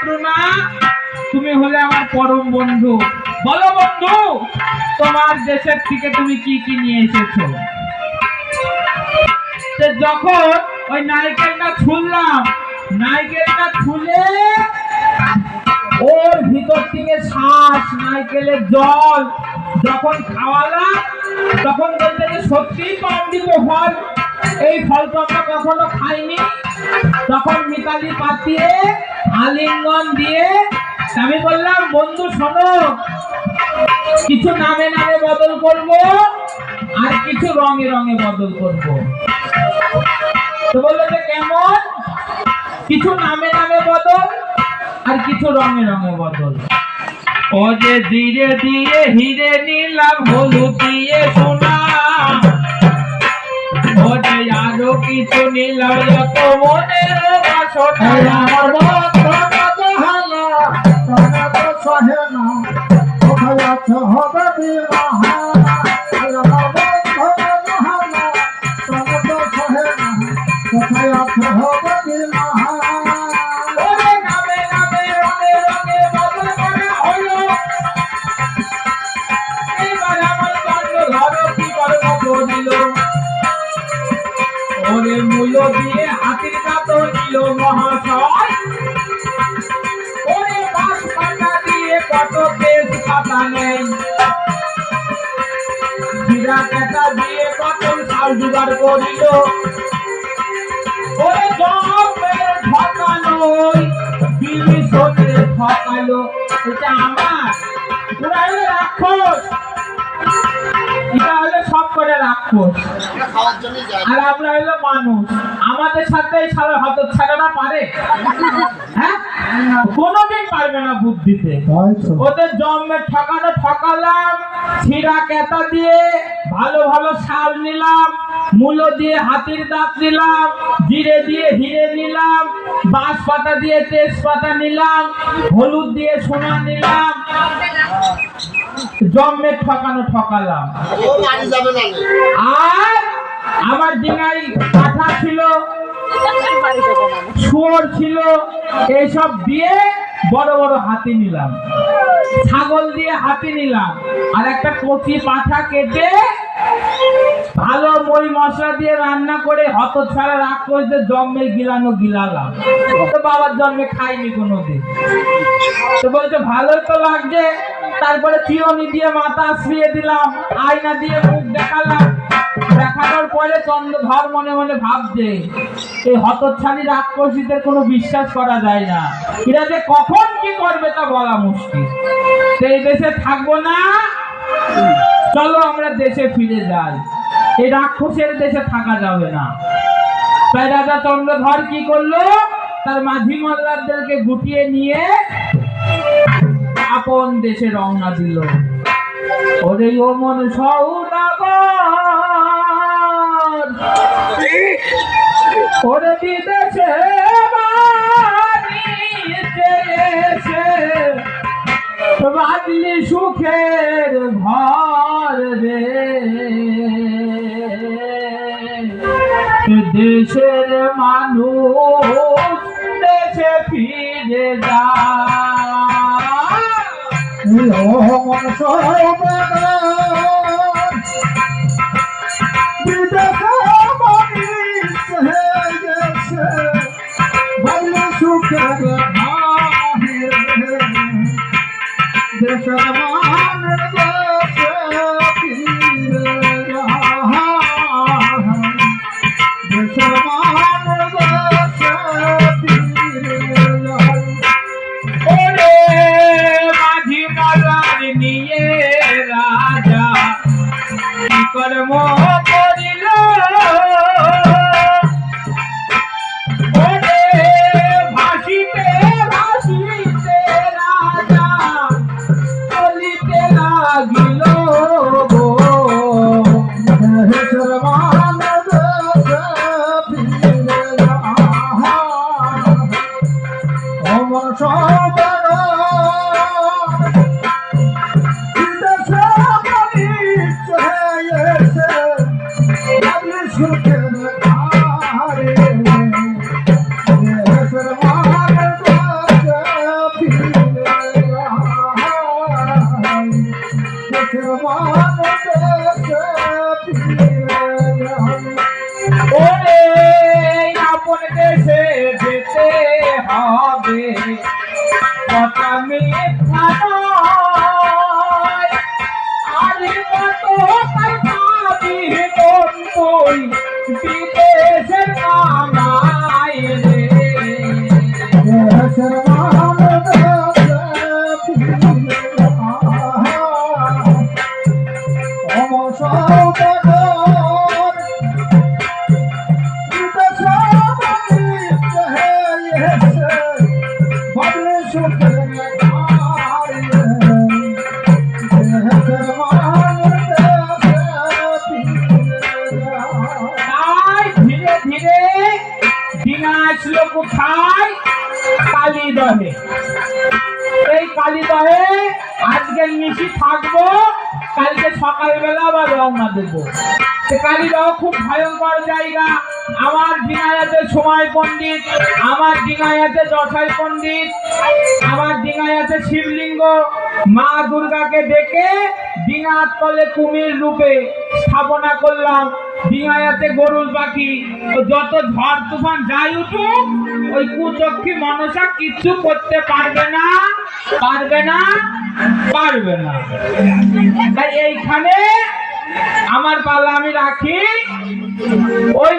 শত্রু না, তুমি হলে আমার পরম বন্ধু। বলো বন্ধু, তোমার দেশের থেকে তুমি কি কি নিয়ে এসেছো? যখন ওই নারকেলটা ছুললাম, নারকেলটা ছুলে ওর ভিতর থেকে শ্বাস, নারকেলের জল যখন খাওয়ালাম, তখন বলতে যে সত্যি অমৃত ফল, এই ফল তো আমরা কখনো খাইনি। তখন মিতালি পাতিয়ে আলিঙ্গন দিয়ে আমি বললাম, বন্ধু শোনো, কিছু নামে নামে বদল করব, আর কিছু রঙে রঙে বদল করব। তো বললো যে কেমন? কিছু নামে নামে বদল আর কিছু রঙে রঙে বদল। ও যে ধীরে ধীরে হিরে নিলাম, হলুদ দিয়ে সোনা, ও যে আরো কিছু নিলাম, যত মনের বাসনা। আমার সহে না কোথায় আছে হবে বিবাহ, কোথায় আছে হবে বিবাহ। ওরে মূল্য দিয়ে হাতির কাতো নিল মহাশয়, ওরে বাস পাতা দিয়ে কত তেজ পাতা নেই, জিরা কাটা দিয়ে কত চাল জোগাড় করিল, ওরে জমের ঠকানো বিবি সন্ধ্যে ঠকালো। এটা আমার, ওরা হলো রাক্ষস, এটা হলো সব করে রাক্ষস, আর আমরা হলো মানুষ। আমাদের সাথে এই সারা হতর ছাড়াটা পারে? হ্যাঁ, কোনোদিন পারবে না বুদ্ধিতে। ওদের জন্মে ঠকানো ঠকালাম, ছিঁড়া কেতা দিয়ে ভালো ভালো শাল নিলাম, মূলো দিয়ে হাতির দাঁত নিলাম, জিরে দিয়ে হিরে নিলাম, বাঁশ পাতা দিয়ে তেজপাতা নিলাম, হলুদ দিয়ে সোনা নিলাম, জন্মের ঠকানো ঠকালাম। আর আমার ডিঙাই কাঁথা ছিল, শুয়োর ছিল, এইসব দিয়ে বড় বড় হাতি নিলাম, ছাগল দিয়ে হাতি নিলাম, আর একটা কচি পাঠা কেটে ভালো মই মশলা দিয়ে রান্না করে হতচ্ছাড়া রাক্ষসদের জন্মে গিলানো গিলালাম। তো বাবার জন্মে খাইনি কোনোদিন। তো বলছে ভালোই তো লাগছে। তারপরে চিরুনি দিয়ে মাথা আশ্রিয়ে দিলাম, আয়না দিয়ে মুখ দেখালাম। দেখানোর পরে চন্দ্রধর মনে মনে ভাবছে, এই হতচ্ছাড়ি রাক্ষসীদের কোনো বিশ্বাস করা যায় না, এরা যে কখন কি করবে তা বলা মুশকিল। সেই দেশে থাকবো না, চলো আমরা দেশে ফিরে যাই, এই রাক্ষসের দেশে থাকা যাবে না। তাই রাজা চন্দ্রধর কি করলো, তার মাঝি মাল্লারদেরকে গুটিয়ে নিয়ে আপন দেশে রওনা দিল। ওরে ও মন সৌদাগর, ওরে বিদেশে বাড়িতে এসে বাঁধলি সুখের ঘর রে, দেশের মানুষ দেশে ফিরে যায়। সুখের নিয়ে রাজা কর্ম করিল, ভাসিতে ভাসিতে রাজা চলিতে লাগিল। কথা মিথ্যা নয়, আর কত পাবি তুই বিদেশের কামাই রে। দেশের মান দেশে ফিরিয়া অমসৌদাগর দেশে বাড়িতে এসে বাবলে সুখের খাই রে। দেশের মান দেশে ফিরিয়া তাই ধীরে ধীরে ডিঙা আসলো কোথায়? কালীদহে। এই কালীদহে আজকে নিশি থাকবো, কালকে সকালবেলা আবার রওনা দেবো। সে কালীদহ খুব ভয়ঙ্কর জায়গা। আমার ডিঙায় আছে সময় পণ্ডিত, আমার ডিঙায় আছে দশাই পণ্ডিত, আমার ডিঙায় আছে শিবলিঙ্গ। মা দুর্গাকে ডেকে ডিঙার তলে কুমির রূপে স্থাপনা করলাম। ডিঙায় আছে গরুর পাখি। ও যত ঝড় তুফান যাই উঠুক, ওই কুচক্ষী মনসা কিচ্ছু করতে পারবে না, পারবে না, পারবে না। তাই এইখানে আমার পালা আমি রাখি। ওই